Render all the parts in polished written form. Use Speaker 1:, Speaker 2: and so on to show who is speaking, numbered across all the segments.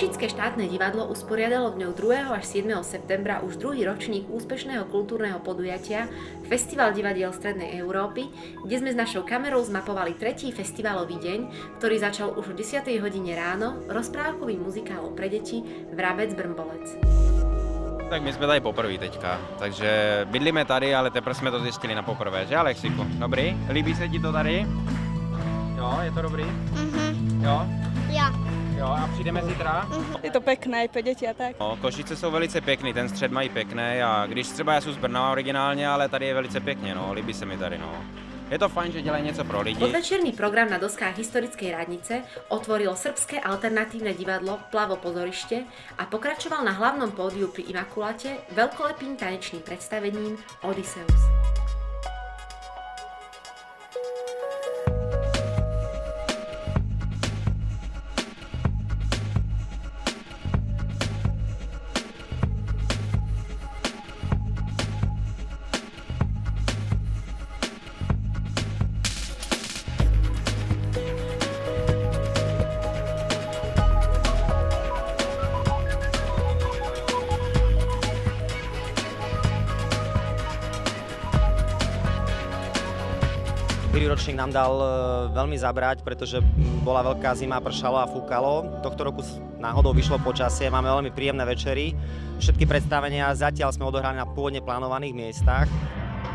Speaker 1: Košické štátne divadlo usporiadalo dňou 2. až 7. septembra už druhý ročník úspešného kultúrneho podujatia Festival divadiel Strednej Európy, kde sme s našou kamerou zmapovali tretí festivalový deň, ktorý začal už o 10. hodine ráno rozprávkovým muzikálom pre deti Vrabec Brmbolec.
Speaker 2: Tak my jsme tady poprvé teďka, takže bydlíme tady, ale teprve jsme to zjistili na poprvé, že Alexiku? Dobrý? Líbí se ti to tady? Jo, je to dobrý? Jo?
Speaker 3: Ja.
Speaker 2: Jo, a přijdeme zítra?
Speaker 4: Je to pekné pro děti a tak.
Speaker 2: No, Košice jsou velice pěkný, ten střed mají pěkný a když třeba já jsem z Brna originálně, ale tady je velice pěkně, no, líbí se mi tady, no. Je to fajn, že dělají něco pro lidi.
Speaker 1: Podvečerný program na doskách historickej radnice otvorilo srbské alternatívne divadlo Plavo Pozorište a pokračoval na hlavnom pódiu pri Imakulate veľkolepým tanečným predstavením Odysseus.
Speaker 5: Prvý ročník nám dal veľmi zabrať, pretože bola veľká zima, pršalo a fúkalo. Tohto roku náhodou vyšlo počasie, máme veľmi príjemné večery. Všetky predstavenia zatiaľ sme odohrali na pôvodne plánovaných miestach.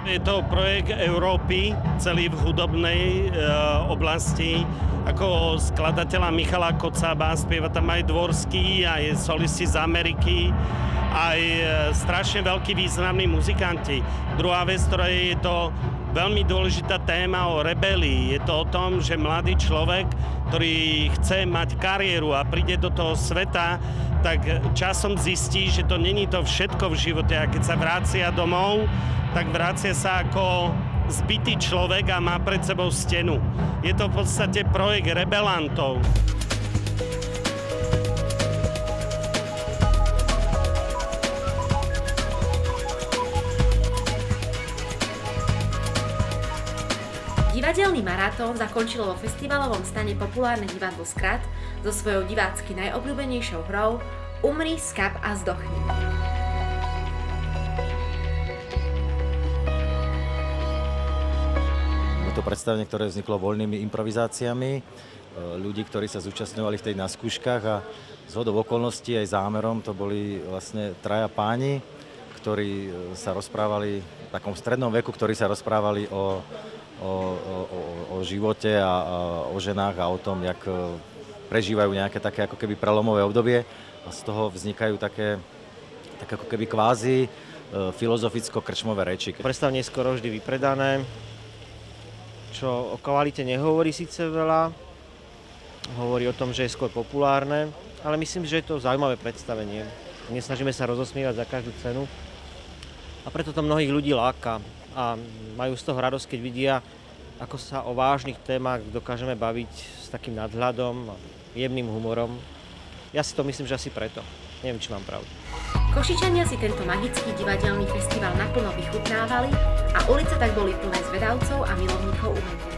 Speaker 6: Je to projekt Európy, celý v hudobnej oblasti. Ako skladateľa Michala Kocába, spieva tam aj Dvorský, aj solisti z Ameriky, aj strašne veľkí významní muzikanti. Druhá vec, ktorá je to veľmi dôležitá téma o rebelii. Je to o tom, že mladý človek, ktorý chce mať kariéru a príde do toho sveta, tak časom zistí, že to není to všetko v živote. A keď sa vracia domov, tak vracia sa ako zbitý človek a má pred sebou stenu. Je to v podstate projekt rebelantov.
Speaker 1: Divadelný maratón zakončilo vo festivalovom stane populárne divadlo Skrat so svojou divácky najobľúbenejšou hrou Umri, skap a zdochni.
Speaker 7: Je to predstavenie, ktoré vzniklo voľnými improvizáciami ľudí, ktorí sa zúčastňovali v tej na skúškach a zhodou okolností aj zámerom to boli vlastne traja páni, ktorí sa rozprávali v takom strednom veku, ktorí sa rozprávali o živote a o ženách a o tom, jak prežívajú nejaké také ako keby prelomové obdobie a z toho vznikajú také ako keby kvázi filozoficko-krčmové reči.
Speaker 5: Predstavenie je skoro vždy vypredané, čo o kvalite nehovorí síce veľa, hovorí o tom, že je skôr populárne, ale myslím, že je to zaujímavé predstavenie. Nesnažíme sa rozosmievať za každú cenu a preto to mnohých ľudí láka. A majú z toho radosť, keď vidia, ako sa o vážnych témach dokážeme baviť s takým nadhľadom a jemným humorom. Ja si to myslím, že asi preto. Neviem, či mám pravdu.
Speaker 1: Košičania si tento magický divadelný festival naplno vychutnávali a ulice tak boli plné zvedavcov a milovníkov umenia.